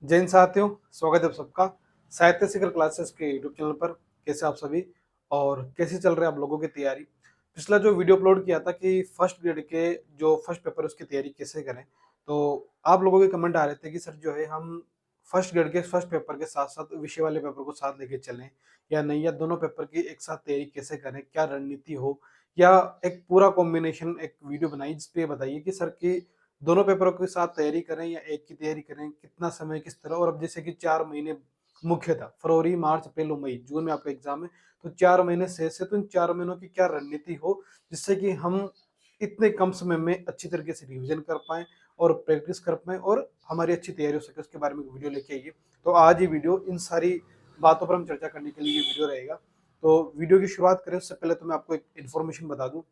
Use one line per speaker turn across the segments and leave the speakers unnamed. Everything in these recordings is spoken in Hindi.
जय हिंद साथियों, स्वागत है आप सबका साहित्य शिखर क्लासेस के यूट्यूब चैनल पर। कैसे आप सभी और कैसे चल रहे हैं आप लोगों की तैयारी। पिछला जो वीडियो अपलोड किया था कि फर्स्ट ग्रेड के जो फर्स्ट पेपर उसकी तैयारी कैसे करें, तो आप लोगों के कमेंट आ रहे थे कि सर जो है हम फर्स्ट ग्रेड के फर्स्ट पेपर के साथ साथ विषय वाले पेपर को साथ लेके चलें या नहीं, या दोनों पेपर की एक साथ तैयारी कैसे करें, क्या रणनीति हो, या एक पूरा कॉम्बिनेशन एक वीडियो बनाई जिसपे बताइए कि सर की दोनों पेपरों के साथ तैयारी करें या एक की तैयारी करें, कितना समय किस तरह। और अब जैसे कि 4 महीने मुख्य था, फरवरी, मार्च, अप्रैल और मई, जून में आपका एग्जाम है, तो 4 महीने शेष है। तो इन 4 महीनों की क्या रणनीति हो जिससे कि हम इतने कम समय में अच्छी तरीके से रिवीजन कर पाएँ और प्रैक्टिस कर पाएँ और हमारी अच्छी तैयारी हो सके, उसके बारे में वीडियो लेके आइए। तो आज ये वीडियो इन सारी बातों पर हम चर्चा करने के लिए ये वीडियो रहेगा। तो वीडियो की शुरुआत करें उससे पहले तो मैं आपको एक इन्फॉर्मेशन बता दूं,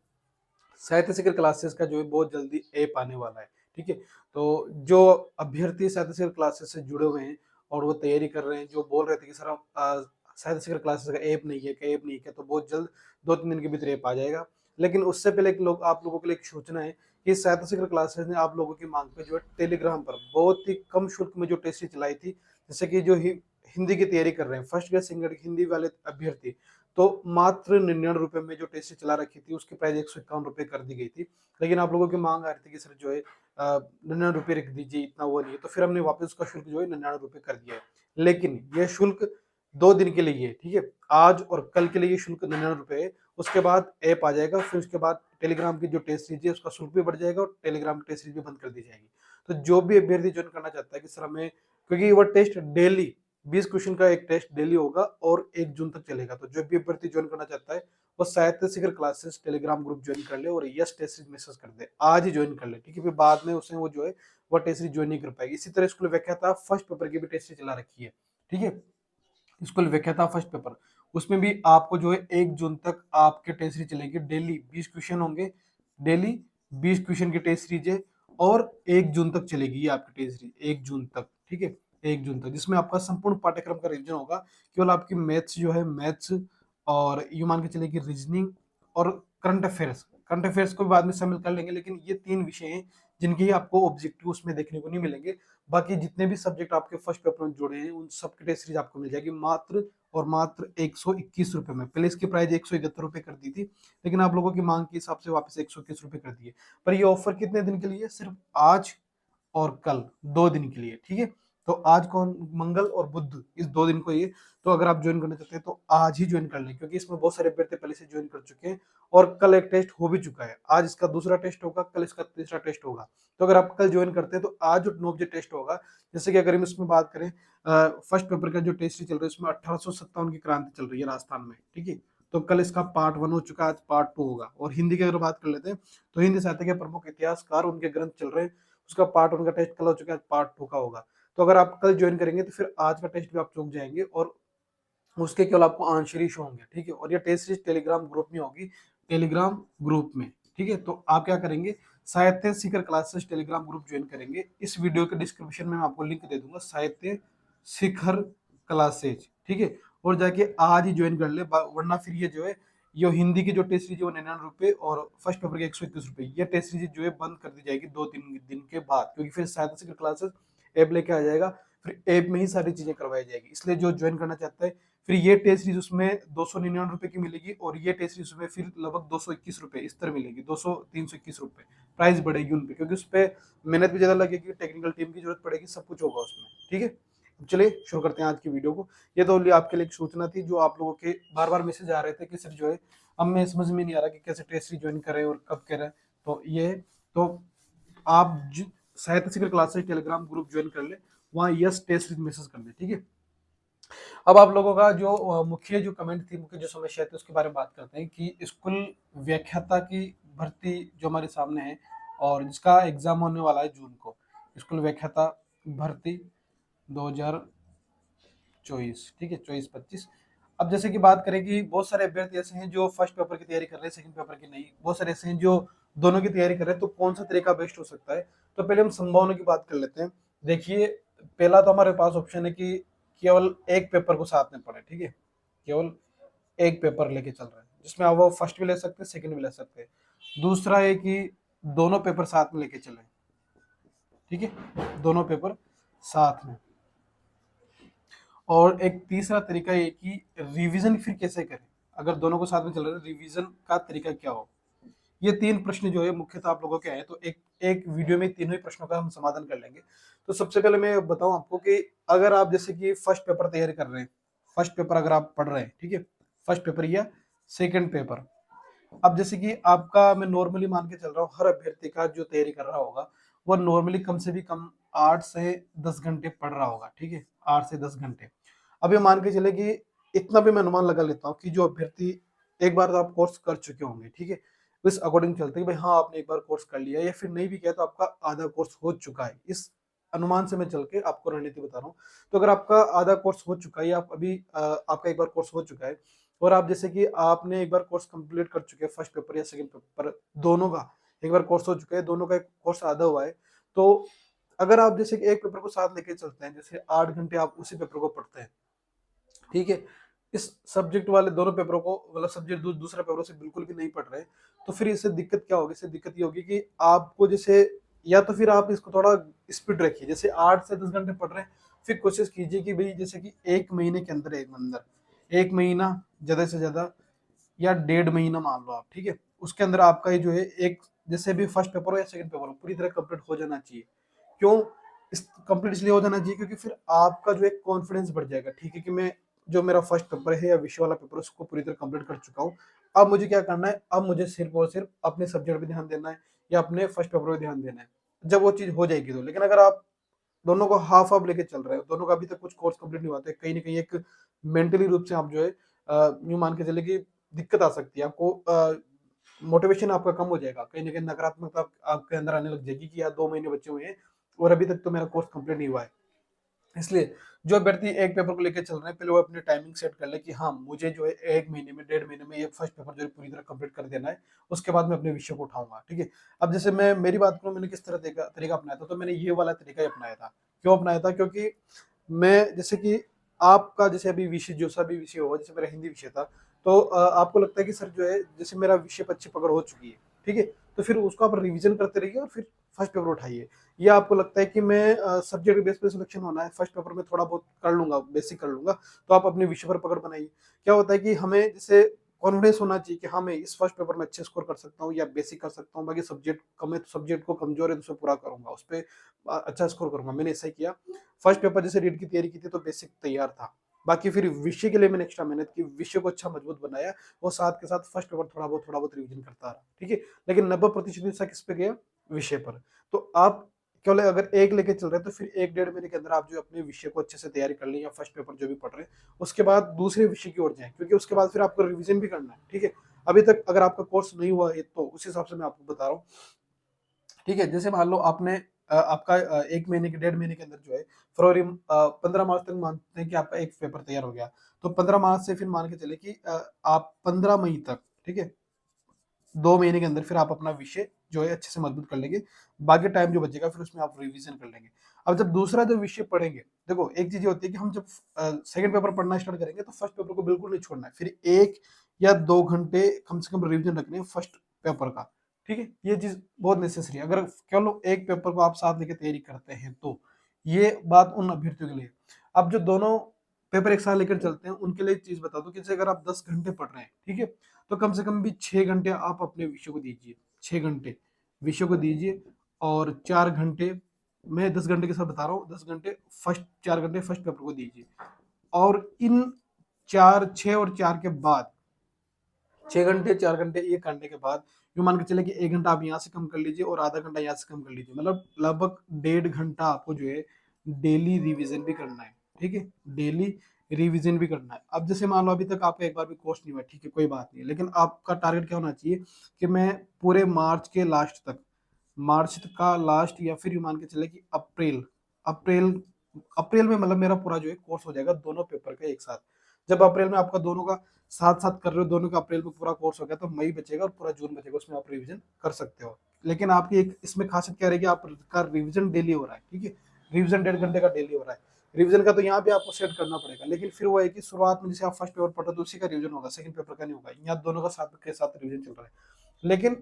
साहित्य शिखर क्लासेस का जो है बहुत जल्दी ऐप आने वाला है। ठीक है, तो जो अभ्यर्थी साहित्य शिखर क्लासेस से जुड़े हुए हैं और वो तैयारी कर रहे हैं, जो बोल रहे थे कि सर हम साहित्य शिखर क्लासेस का ऐप नहीं है, क्या ऐप नहीं है क्या, तो बहुत जल्द 2-3 दिन के भीतर ऐप आ जाएगा। लेकिन उससे पहले एक लोग आप लोगों के लिए एक सूचना है कि साहित्य शिखर क्लासेस ने आप लोगों की मांग पे जो है टेलीग्राम पर बहुत ही कम शुल्क में जो टेस्ट चलाई थी, जैसे कि जो हिंदी की तैयारी कर रहे हैं first grade second grade Hindi वाले अभ्यर्थी, तो मात्र 99 रुपए में जो टेस्ट चला रखी थी उसकी प्राइस 151 रुपए कर दी गई थी। लेकिन आप लोगों की मांग आ रही थी कि सर जो है 99 रुपए रख दीजिए, इतना वो नहीं है, तो फिर हमने वापस उसका शुल्क जो है 99 रुपए कर दिया है। लेकिन यह शुल्क 2 दिन के लिए है। ठीक है, आज और कल के लिए ये शुल्क 99 रुपए है। उसके बाद ऐप आ जाएगा, फिर उसके बाद टेलीग्राम की जो टेस्ट सीरीज है उसका शुल्क भी बढ़ जाएगा और टेलीग्राम की टेस्ट सीरीज भी बंद कर दी जाएगी। तो जो भी अभ्यर्थी ज्वाइन करना चाहता है कि सर हमें, क्योंकि वो टेस्ट डेली 20 क्वेश्चन का एक टेस्ट डेली होगा और 1 जून तक चलेगा, तो जो भी अभ्यर्थी ज्वाइन करना चाहता है वो साहित्य शिखर क्लासेस टेलीग्राम ग्रुप ज्वाइन कर ले और यस टेस्ट सीरीज मैसेज कर दे, आज ही ज्वाइन कर ले। ठीक है, फिर बाद में उसे वो जो है वो टेस्ट सीरीज ज्वाइन नहीं कर पाएगी। इसी तरह स्कूल व्याख्याता फर्स्ट पेपर की भी टेस्ट सीरीज चला रखी है। ठीक है, स्कूल व्याख्याता फर्स्ट पेपर, उसमें भी आपको जो है 1 जून तक आपके टेस्ट सीरीज चलेगी, डेली 20 क्वेश्चन होंगे, डेली 20 क्वेश्चन की टेस्ट सीरीज है और 1 जून तक चलेगी ये आपकी टेस्ट सीरीज, 1 जून तक। ठीक है, 1 जून तक, जिसमें आपका संपूर्ण पाठ्यक्रम का रिवीजन होगा। केवल आपकी मैथ्स जो है, मैथ्स और ये मान के चलिए कि रीजनिंग और करंट अफेयर्स को भी बाद में शामिल कर लेंगे, लेकिन ये 3 विषय हैं जिनके ही आपको ऑब्जेक्टिव उसमें देखने को नहीं मिलेंगे। बाकी जितने भी सब्जेक्ट आपके फर्स्ट पेपर में जुड़े हैं उन सब की टेस्ट सीरीज आपको मिल जाएगी मात्र और मात्र 121 रुपए में। पहले इसकी प्राइस 171 रुपए कर दी थी, लेकिन आप लोगों की मांग के हिसाब से वापस 121 रुपए कर दिए। पर ये ऑफर कितने दिन के लिए? सिर्फ आज और कल, 2 दिन के लिए। ठीक है, तो आज कौन, मंगल और बुध, इस 2 दिन को ये, तो अगर आप ज्वाइन करना चाहते हैं तो आज ही ज्वाइन कर लें, क्योंकि इसमें बहुत सारे अभ्यर्थी पहले से ज्वाइन कर चुके हैं और कल एक टेस्ट हो भी चुका है। आज इसका दूसरा टेस्ट होगा, कल इसका तीसरा टेस्ट होगा। तो अगर आप कल ज्वाइन करते हैं तो आज जो 9 बजे टेस्ट होगा, जैसे कि अगर हम इसमें बात करें फर्स्ट पेपर का जो टेस्ट चल रहा है उसमें 1857 की क्रांति चल रही है राजस्थान में। ठीक है, तो कल इसका पार्ट 1 हो चुका है, आज पार्ट 2 होगा। और हिंदी की अगर बात कर लेते हैं तो हिंदी साहित्य के प्रमुख इतिहासकार, उनके ग्रंथ चल रहे हैं, उसका पार्ट 1 का टेस्ट कल हो चुका है, पार्ट 2 का होगा। तो अगर आप कल ज्वाइन करेंगे तो फिर आज का टेस्ट भी आप चूक जाएंगे और उसके केवल आपको आंसर ही शो होंगे। ठीक है, और ये टेस्ट सीरीज टेलीग्राम ग्रुप में होगी, टेलीग्राम ग्रुप में। ठीक है, तो आप क्या करेंगे, साहित्य शिखर क्लासेस टेलीग्राम ग्रुप ज्वाइन करेंगे। इस वीडियो के डिस्क्रिप्शन में मैं आपको लिंक दे दूंगा, साहित्य शिखर क्लासेज। ठीक है, और जाके आज ही ज्वाइन कर ले, वरना फिर ये जो है ये हिंदी की जो टेस्ट सीरीज है वो 99 रुपए और फर्स्ट पेपर के 121 रुपए, ये टेस्ट सीरीज जो है बंद कर दी जाएगी 2-3 दिन के बाद, क्योंकि फिर साहित्य शिखर क्लासेस ऐप लेके आ जाएगा, फिर ऐप में ही सारी चीजें करवाई जाएगी। इसलिए जो ज्वाइन करना चाहता है, फिर ये टेस्ट सीरीज उसमें 299 रुपए की मिलेगी और ये टेस्ट सीरीज उसमें फिर लगभग 221 रुपए इस तरह मिलेगी, 200-321 रुपए प्राइस बढ़ेगी उन पे, क्योंकि उस पर मेहनत भी ज्यादा लगेगी, टेक्निकल टीम की जरूरत पड़ेगी, सब कुछ होगा उसमें। ठीक है, चलिए शुरू करते हैं आज की वीडियो को। ये तो आपके लिए एक सूचना थी, जो आप लोगों के बार बार मैसेज आ रहे थे कि सर जो है अब मैं समझ में नहीं आ रहा कि कैसे टेस्ट सीरीज ज्वाइन करें और कब करें। तो ये, तो आप साहित्य शिखर क्लासेस टेलीग्राम ग्रुप ज्वाइन कर ले, वहाँ यस टेस्ट सीरीज मैसेज कर दे। ठीक है, अब आप लोगों का जो मुख्य जो कमेंट थी, मुख्य जो समस्या थी, उसके बारे में बात करते हैं कि स्कूल व्याख्याता की भर्ती जो हमारे सामने है और जिसका एग्जाम होने वाला है जून को, स्कूल व्याख्याता भर्ती 2024। ठीक है, 24-25। अब जैसे कि बात करें कि बहुत सारे अभ्यर्थी ऐसे हैं जो फर्स्ट पेपर की तैयारी कर रहे हैं, सेकंड पेपर की नहीं, बहुत सारे ऐसे हैं जो दोनों की तैयारी कर रहे हैं। तो कौन सा तरीका बेस्ट हो सकता है? तो पहले हम संभावना की बात कर लेते हैं। देखिए, पहला तो हमारे पास ऑप्शन है कि केवल एक पेपर को साथ में पढ़े। ठीक है, केवल एक पेपर लेके चल रहे हैं, जिसमें आप वो फर्स्ट भी ले सकते हैं, सेकंड भी ले सकते हैं। दूसरा है कि दोनों पेपर साथ में लेके चलें। ठीक है, दोनों पेपर साथ में। और एक तीसरा तरीका ये कि रिवीजन फिर कैसे करें, अगर दोनों को साथ में चल रहे हैं रिवीजन का तरीका क्या हो। ये 3 प्रश्न जो है मुख्यतः आप लोगों के आए, तो एक एक वीडियो में तीनों ही प्रश्नों का हम समाधान कर लेंगे। तो सबसे पहले मैं बताऊं आपको कि अगर आप जैसे कि फर्स्ट पेपर तैयारी कर रहे हैं, फर्स्ट पेपर अगर आप पढ़ रहे हैं, ठीक है, फर्स्ट पेपर या सेकंड पेपर, अब जैसे कि आपका मैं नॉर्मली मान के चल रहा हूँ, हर अभ्यर्थी का जो तैयारी कर रहा होगा वो नॉर्मली कम से भी कम 8 से 10 घंटे पढ़ रहा होगा, ठीक है, 8 से 10 घंटे। अब ये मान के चले कि इतना भी मैं अनुमान लगा लेता हूँ कि जो अभ्यर्थी एक बार तो आप कोर्स कर चुके होंगे, ठीक है, इस अकॉर्डिंग चलते हैं कि भाई हाँ आपने एक बार कोर्स कर लिया, या फिर नहीं भी किया तो आपका आधा कोर्स हो चुका है, इस अनुमान से मैं चल के आपको रणनीति बता रहा हूँ। तो अगर आपका आधा कोर्स हो चुका है या आप अभी आपका एक बार कोर्स हो चुका है, और आप जैसे कि आपने एक बार कोर्स कंप्लीट कर चुके हैं, फर्स्ट पेपर या सेकंड पेपर दोनों का एक बार कोर्स हो चुका है, दोनों का एक कोर्स आधा हुआ है, तो अगर आप जैसे कि एक पेपर को साथ लेके चलते हैं, जैसे 8 घंटे आप उसी पेपर को पढ़ते हैं, ठीक है, इस सब्जेक्ट वाले दोनों पेपरों को मतलब सब्जेक्ट दूसरा पेपरों से बिल्कुल भी नहीं पढ़ रहे, तो फिर इससे दिक्कत क्या होगी, इससे दिक्कत ये होगी कि आपको जैसे, या तो फिर आप इसको थोड़ा स्पीड रखिए, जैसे 8 से 10 घंटे पढ़ रहे हैं, फिर कोशिश कीजिए कि भाई जैसे कि एक महीने के अंदर, एक महीना ज्यादा से ज्यादा या 1.5 महीना मान लो आप, ठीक है, उसके अंदर आपका ये जो है एक, जैसे भी फर्स्ट पेपर हो या सेकंड पेपर हो, पूरी तरह कंप्लीट हो जाना चाहिए। क्यों इस कंप्लीट इसलिए हो जाना चाहिए क्योंकि फिर आपका जो है कॉन्फिडेंस बढ़ जाएगा, ठीक है, कि मैं जो मेरा फर्स्ट पेपर है या विषय वाला पेपर उसको पूरी तरह कंप्लीट कर चुका हूँ। अब मुझे क्या करना है, अब मुझे सिर्फ और सिर्फ अपने सब्जेक्ट पे ध्यान देना है या अपने फर्स्ट पेपर पे ध्यान देना है, जब वो चीज हो जाएगी तो। लेकिन अगर आप दोनों को हाफ हाफ लेके चल रहे हो, दोनों का अभी तक कुछ कोर्स कंप्लीट नहीं हुआ, तो कहीं ना कहीं एक मेंटली रूप से आप जो है यूं मान के चले कि दिक्कत आ सकती है आपको, मोटिवेशन आपका कम हो जाएगा, कहीं ना कहीं नकारात्मकता आपके अंदर आने लग जाएगी कि यार 2 महीने बचे हुए हैं और अभी तक तो मेरा कोर्स कंप्लीट नहीं हुआ है। इसलिए जो अभ्यर्थी एक पेपर को लेकर चल रहे हैं, पहले वो अपनी टाइमिंग सेट कर ले कि हाँ मुझे जो है एक महीने में 1.5 महीने में ये फर्स्ट पेपर जो है पूरी तरह कंप्लीट कर देना है, उसके बाद मैं अपने विषय को उठाऊंगा, ठीक है। अब जैसे मैं मेरी बात करूँ, मैंने किस तरह तरीका अपनाया था, तो मैंने ये वाला तरीका ही अपनाया था। क्यों अपनाया था, क्योंकि मैं जैसे कि आपका जैसे अभी विषय जो सा भी विषय होगा, जैसे मेरा हिंदी विषय था, तो आपको लगता है कि सर जो है जैसे मेरा विषय पर अच्छी पकड़ हो चुकी है, ठीक है, तो फिर उसको आप रिवीजन करते रहिए और फिर फर्स्ट पेपर उठाइए। या आपको लगता है कि मैं सब्जेक्ट बेस पे सिलेक्शन होना है, फर्स्ट पेपर में थोड़ा बहुत कर लूंगा, बेसिक कर लूंगा, तो आप अपने विषय पर पकड़ बनाइए। क्या होता है कि हमें जैसे कॉन्फिडेंस होना चाहिए कि हाँ मैं इस फर्स्ट पेपर में अच्छे स्कोर कर सकता हूँ या बेसिक कर सकता हूँ, बाकी सब्जेक्ट कम है तो सब्जेक्ट को कमजोर है तो उसे पूरा करूंगा, उस पर अच्छा स्कोर करूंगा। मैंने ऐसा ही किया, फर्स्ट पेपर जैसे रीड की तैयारी की थी तो बेसिक तैयार था, बाकी फिर विषय के लिए मैंने एक्स्ट्रा मेहनत की, विषय को अच्छा मजबूत बनाया, और साथ के साथ फर्स्ट पेपर थोड़ा बहुत रिवीजन करता रहा, ठीक है। लेकिन 90% हिस्सा किस पे गया, विषय पर। तो आप केवल अगर एक लेके चल रहे हैं तो फिर 1 1.5 महीने के अंदर आप जो अपने विषय को अच्छे से तैयारी कर लें, या फर्स्ट पेपर जो भी पढ़ रहे हैं उसके बाद दूसरे विषय की ओर जाएं, क्योंकि उसके बाद फिर आपको रिवीजन भी करना है, ठीक है। अभी तक अगर आपका कोर्स नहीं हुआ है तो उस हिसाब से मैं आपको बता रहा हूँ, ठीक है। जैसे मान लो आपने आपका 1 महीने के 1.5 महीने के अंदर जो है फरवरी 15 मार्च तक मानते हैं कि आपका एक पेपर तैयार हो गया, तो 15 मार्च से फिर मान के चले कि आप 15 मई तक, ठीक है, 2 महीने के अंदर फिर आप अपना विषय जो है अच्छे से मजबूत कर लेंगे। बाकी टाइम जो बचेगा फिर उसमें आप रिवीजन कर लेंगे। अब जब दूसरा जो विषय पढ़ेंगे, देखो एक चीज ये होती है कि हम जब सेकंड पेपर पढ़ना स्टार्ट करेंगे तो फर्स्ट पेपर को बिल्कुल नहीं छोड़ना है, फिर 1 या 2 घंटे कम से कम रिवीजन रखने हैं फर्स्ट पेपर का, ठीक है। ये चीज बहुत नेसेसरी है, अगर केवल एक पेपर को आप साथ लेके तैयारी करते हैं तो। ये बात उन अभ्यर्थियों के लिए। अब जो दोनों पेपर एक साथ लेकर चलते हैं उनके लिए एक चीज बता दो कि जैसे अगर आप 10 घंटे पढ़ रहे हैं, ठीक है, तो कम से कम भी 6 घंटे आप अपने विषय को दीजिए, 6 घंटे विषय को दीजिए, और 4 घंटे, मैं 10 घंटे के साथ बता रहा हूँ, 10 घंटे फर्स्ट, 4 घंटे फर्स्ट पेपर को दीजिए। और इन 6 और 4 के बाद, 6 घंटे 4 घंटे ये करने के बाद यूं मान के चले कि 1 घंटा आप यहाँ से कम कर लीजिए और आधा घंटा यहाँ से कम कर लीजिए, मतलब लगभग 1.5 घंटा आपको जो है डेली रिवीजन भी करना है, ठीक है, डेली रिवीजन भी करना है। अब जैसे मान लो अभी तक आपका एक बार भी कोर्स नहीं हुआ, ठीक है, कोई बात नहीं, लेकिन आपका टारगेट क्या होना चाहिए कि मैं पूरे मार्च के लास्ट तक, मार्च का लास्ट, या फिर यूं मान के चले कि अप्रैल, अप्रैल अप्रैल में मतलब मेरा पूरा जो है कोर्स हो जाएगा दोनों पेपर का एक साथ। जब अप्रैल में आपका दोनों का साथ साथ कर रहे हो, दोनों का अप्रैल में पूरा कोर्स हो गया, तो मई बचेगा और पूरा जून बचेगा, उसमें आप रिवीजन कर सकते हो। लेकिन आपकी एक इसमें खासियत क्या रहेगी, आपका रिवीजन डेली हो रहा है, ठीक है, रिवीजन 1.5 घंटे का डेली हो रहा है। रिवीजन का तो यहाँ पे आपको सेट करना पड़ेगा, लेकिन फिर वो है कि शुरुआत में जैसे आप फर्स्ट पेपर पढ़ो तो उसी का रिवीजन होगा, सेकंड पेपर का नहीं होगा, यहाँ दोनों का साथ के साथ रिवीजन चल रहा है। लेकिन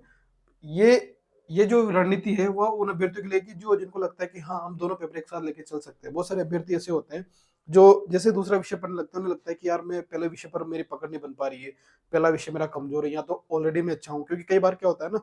ये ये जो रणनीति है वो उन अभ्यर्थियों के लिए कि जो जिनको लगता है कि हाँ हम दोनों पेपर एक साथ लेके चल सकते हैं। बहुत सारे अभ्यर्थी ऐसे होते हैं जो जैसे दूसरा विषय पढ़ने लगता है उन्हें लगता है कि यार मैं पहले विषय पर मेरी पकड़ नहीं बन पा रही है, पहला विषय मेरा कमजोर है, या तो ऑलरेडी मैं अच्छा हूँ। क्योंकि कई बार क्या होता है ना,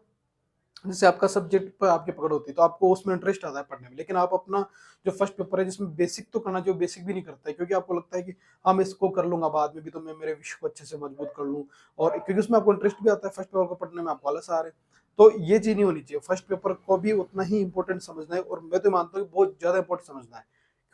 जैसे आपका सब्जेक्ट पर आपकी पकड़ होती है तो आपको उसमें इंटरेस्ट आता है पढ़ने में, लेकिन आप अपना जो फर्स्ट पेपर है जिसमें बेसिक तो करना, जो बेसिक भी नहीं करता है, क्योंकि आपको लगता है कि हाँ मैं इसको कर लूंगा बाद में भी, तो मैं मेरे विषय को अच्छे से मजबूत कर लूँ, और क्योंकि उसमें आपको इंटरेस्ट भी आता है फर्स्ट पेपर को पढ़ने में, आपको आलस आ रहा है। तो ये चीज नहीं होनी चाहिए, फर्स्ट पेपर को भी उतना ही इंपॉर्टेंट समझना है, और मैं तो मानता हूँ कि बहुत ज्यादा इंपॉर्टेंट समझना है,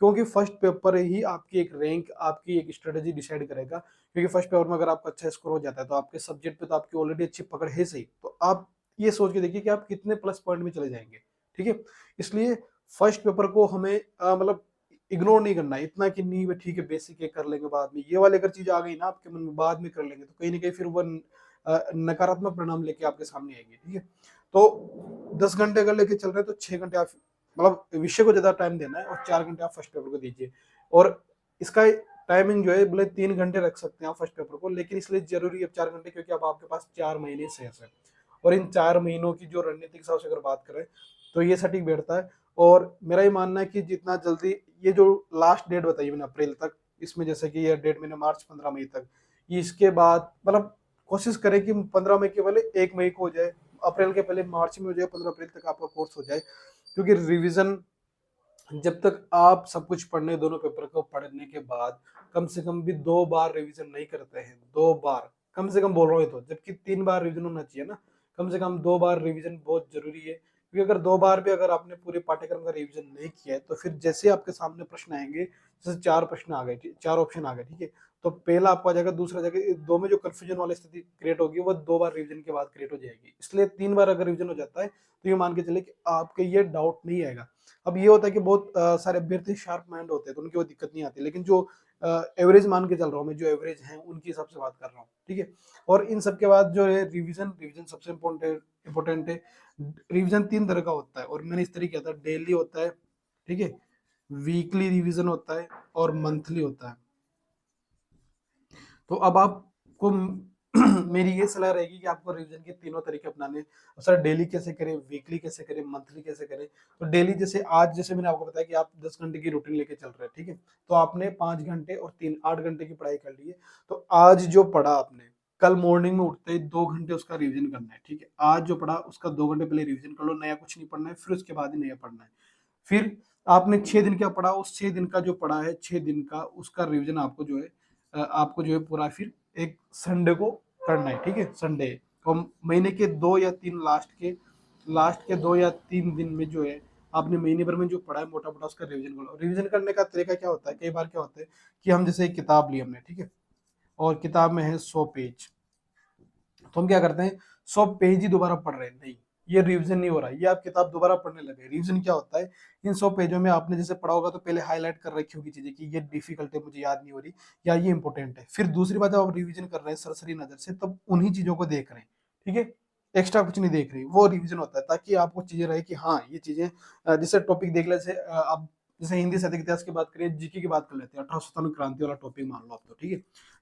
क्योंकि फर्स्ट पेपर ही आपकी एक रैंक, आपकी एक स्ट्रेटेजी डिसाइड करेगा। क्योंकि फर्स्ट पेपर में अगर आपका अच्छा स्कोर हो जाता है तो आपके सब्जेक्ट पे तो आपकी ऑलरेडी अच्छी पकड़ है सही, तो आप ये सोच के देखिए कि आप कितने प्लस पॉइंट में चले जाएंगे। ठीक है, इसलिए फर्स्ट पेपर को हमें मतलब इग्नोर नहीं करना है इतना कि नहीं भाई ठीक है बेसिक है कर लेंगे बाद में, ये वाली अगर चीज आ गई ना आपके मन में बाद में कर लेंगे, तो कहीं ना कहीं फिर वो नकारात्मक परिणाम लेके आपके सामने आएंगे। ठीक है, तो 10 घंटे अगर लेके चल रहे हैं तो 6 घंटे आप मतलब विषय को ज्यादा टाइम देना है, और 4 घंटे आप फर्स्ट पेपर को दीजिए। और इसका टाइमिंग जो है बोले 3 घंटे रख सकते हैं आप फर्स्ट पेपर को, लेकिन इसलिए जरूरी है 4 घंटे, क्योंकि अब आपके पास 4 महीने शेष है, और इन 4 महीनों की जो रणनीतिक हिसाब से अगर बात करें तो ये सटीक बैठता है। और मेरा ये मानना है कि जितना जल्दी ये जो लास्ट डेट बताई मैंने अप्रैल तक, इसमें जैसे कि ये डेट मैंने मार्च 15 मई तक, इसके बाद मतलब कोशिश करें कि 15 मई के पहले 1 मई को हो जाए, अप्रैल के पहले मार्च में हो जाए, 15 अप्रैल तक आपका कोर्स हो जाए। क्योंकि रिवीजन जब तक आप सब कुछ पढ़ने, दोनों पेपर को पढ़ने के बाद कम से कम भी 2 बार रिवीजन नहीं करते हैं, 2 बार कम से कम बोल रहा हूँ, तो जबकि 3 बार रिवीजन होना चाहिए ना, कम से कम 2 बार रिवीजन बहुत जरूरी है। क्योंकि अगर 2 बार भी अगर आपने पूरे पाठ्यक्रम का रिवीजन नहीं किया है तो फिर जैसे आपके सामने प्रश्न आएंगे, जैसे 4 प्रश्न आ गए, 4 ऑप्शन आ गए, ठीक है, तो पहला आपको आ जाएगा, दूसरा जगह दो में जो कंफ्यूजन वाली स्थिति क्रिएट होगी वो 2 बार रिवीजन के बाद क्रिएट हो जाएगी। इसलिए 3 बार अगर रिवीजन हो जाता है तो ये मान के चले कि आपके ये डाउट नहीं आएगा। अब ये होता है कि बहुत सारे अभ्यर्थी शार्प माइंड होते हैं तो उनकी वो दिक्कत नहीं आती, लेकिन जो एवरेज मान के चल रहा हूँ मैं, जो एवरेज हैं उनके हिसाब से बात कर रहा हूँ। ठीक है, और इन सब के बाद जो है रिवीजन, रिवीजन सबसे इम्पोर्टेंट है। रिवीजन 3 तरह का होता है और मैंने इस तरीके किया था, डेली होता है, ठीक है, वीकली रिवीजन होता है, और मंथली होता है। तो अब आपको मेरी ये सलाह रहेगी कि आपको रिवीजन के तीनों तरीके अपनाने। सर डेली कैसे करें, वीकली कैसे करें, मंथली कैसे करें? तो डेली जैसे आज, जैसे मैंने आपको बताया कि आप 10 घंटे की रूटीन लेके चल रहे हैं, ठीक है, तो आपने 5 घंटे और 3 8 घंटे की पढ़ाई कर ली है। तो आज जो पढ़ा आपने, कल मॉर्निंग में उठते ही 2 घंटे उसका रिवीजन करना है। ठीक है, आज जो पढ़ा उसका 2 घंटे पहले रिवीजन कर लो, नया कुछ नहीं पढ़ना है, फिर उसके बाद ही नया पढ़ना है। फिर आपने 6 दिन क्या पढ़ा, उस 6 दिन का जो पढ़ा है 6 दिन का, उसका रिवीजन आपको जो है पूरा फिर एक संडे को करना है। ठीक है, संडे और महीने के 2 या 3 लास्ट के 2 या 3 दिन में जो है आपने महीने भर में जो पढ़ा है मोटा मोटा उसका रिवीजन कर लो। रिवीजन करने का तरीका क्या होता है, कई बार क्या होता है कि हम जैसे एक किताब ली हमने, ठीक है, और किताब में है 100 पेज, तो हम क्या करते हैं 100 पेज ही दोबारा पढ़ रहे हैं, नहीं, ये रिवीजन नहीं हो रहा है, ये आप किताब दोबारा पढ़ने लगे। रिवीजन क्या होता है, इन 100 पेजों में आपने जैसे पढ़ा होगा तो पहले हाईलाइट कर रखी होगी चीजें कि ये डिफिकल्ट है, मुझे याद नहीं हो रही, या ये इंपॉर्टेंट है। फिर दूसरी बात, जब आप रिवीजन कर रहे हैं सरसरी नजर से, तब उन्हीं चीजों को देख रहे हैं। ठीक है, एक्स्ट्रा कुछ नहीं देख रही, वो रिवीजन होता है, ताकि आपको चीजें रहे कि हाँ ये चीजें जैसे टॉपिक देख ले, जैसे आप जैसे हिंदी साहित्य के इतिहास की बात करें, जीके की बात कर लेते हैं, 1897 क्रांति वाला टॉपिक मान लो आप, तो ठीक है,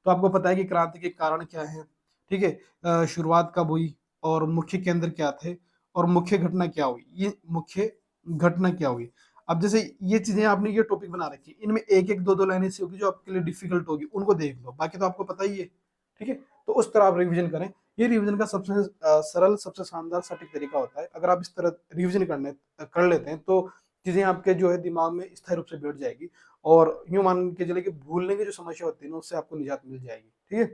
तो आपको पता है कि क्रांति के कारण क्या है, ठीक है, शुरुआत कब हुई, और मुख्य केंद्र क्या थे, और मुख्य घटना क्या हुई, ये मुख्य घटना क्या हुई। अब जैसे ये चीजें आपने ये टॉपिक बना रखी, इनमें एक एक दो दो लाइनें ऐसी होगी जो आपके लिए डिफिकल्ट होगी, उनको देख लो, बाकी तो आपको पता ही है। ठीक है, तो उस तरह आप रिवीजन करें। ये रिवीजन का सबसे सरल, सबसे शानदार सटीक तरीका होता है। अगर आप इस तरह रिवीजन कर लेते हैं तो चीजें आपके जो है दिमाग में स्थायी रूप से बैठ जाएगी, और यूं मान के चले कि भूलने की जो समस्या होती है ना, उससे आपको निजात मिल जाएगी। ठीक है,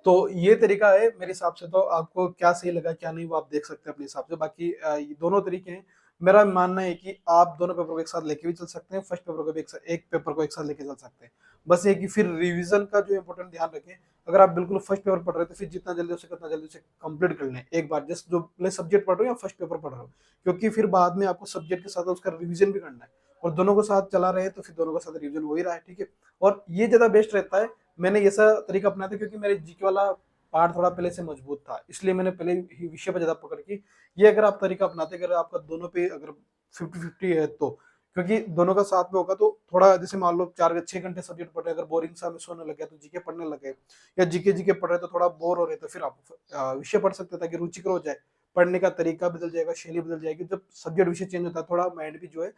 तो ये तरीका है मेरे हिसाब से। तो आपको क्या सही लगा क्या नहीं वो आप देख सकते हैं अपने हिसाब से। बाकी ये दोनों तरीके हैं। मेरा मानना है कि आप दोनों पेपर को एक साथ लेके भी चल सकते हैं, फर्स्ट पेपर को भी एक पेपर को एक साथ लेके चल सकते हैं। बस ये कि फिर रिवीजन का जो इम्पोर्टेंट ध्यान रखें। अगर आप बिल्कुल फर्स्ट पेपर पढ़ रहे हैं तो फिर जितना जल्दी हो सके उतना जल्दी उसे कंप्लीट कर लें एक बार, जस्ट जो पहले सब्जेक्ट पढ़ रहे हो या फर्स्ट पेपर पढ़ रहे हो, क्योंकि फिर बाद में आपको सब्जेक्ट के साथ उसका रिवीजन भी करना है, और दोनों को साथ चला रहे हैं तो फिर दोनों के साथ रिवीजन हो ही रहा है। ठीक है, और ये ज्यादा बेस्ट रहता है। मैंने ऐसा तरीका अपनाया था क्योंकि मेरे जीके वाला पार्ट थोड़ा पहले से मजबूत था, इसलिए मैंने पहले ही विषय पर ज्यादा पकड़ की। ये अगर आप तरीका अपनाते, अगर आपका दोनों पे अगर 50-50 है तो, क्योंकि दोनों का साथ में होगा तो थोड़ा, जैसे मान लो 4 6 घंटे सब्जेक्ट पढ़ रहे, अगर बोरिंग सा में सोने लग गया तो जीके पढ़ने लगे, या जीके जीके पढ़ रहे तो थोड़ा बोर हो रहे तो फिर आप विषय पढ़ सकते ताकि रुचिकर हो जाए। पढ़ने का तरीका बदल जाएगा, शैली बदल जाएगी। जब सब्जेक्ट विषय चेंज होता है थोड़ा माइंड भी जो है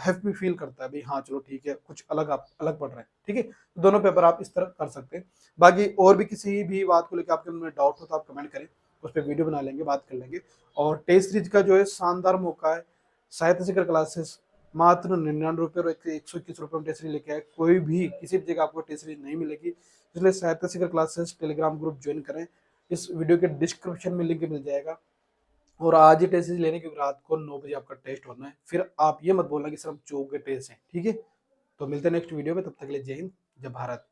हैप्पी फील करता है, भाई हाँ चलो ठीक है, कुछ अलग आप अलग पढ़ रहे हैं, ठीक है। तो दोनों पेपर आप इस तरह कर सकते हैं। बाकी और भी किसी भी बात को लेकर आपके मन में डाउट हो तो आप कमेंट करें, उस पर वीडियो बना लेंगे, बात कर लेंगे। और टेस्ट सीरीज का जो है शानदार मौका है, साहित्य शिखर क्लासेस मात्र 99 रुपये और 121 रुपये में टेस्ट सीरीज लेके आए। कोई भी किसी भी जगह आपको टेस्ट सीरीज नहीं मिलेगी, इसलिए साहित्य शिखर क्लासेस टेलीग्राम ग्रुप ज्वाइन करें। इस वीडियो के डिस्क्रिप्शन में लिंक मिल जाएगा। और आज ही टेस्ट सीरीज लेने के रात को 9 बजे आपका टेस्ट होना है, फिर आप ये मत बोलना कि सर हम चौक के टेस्ट हैं, ठीक है। तो मिलते हैं नेक्स्ट वीडियो में, तब तक के लिए जय हिंद, जय भारत।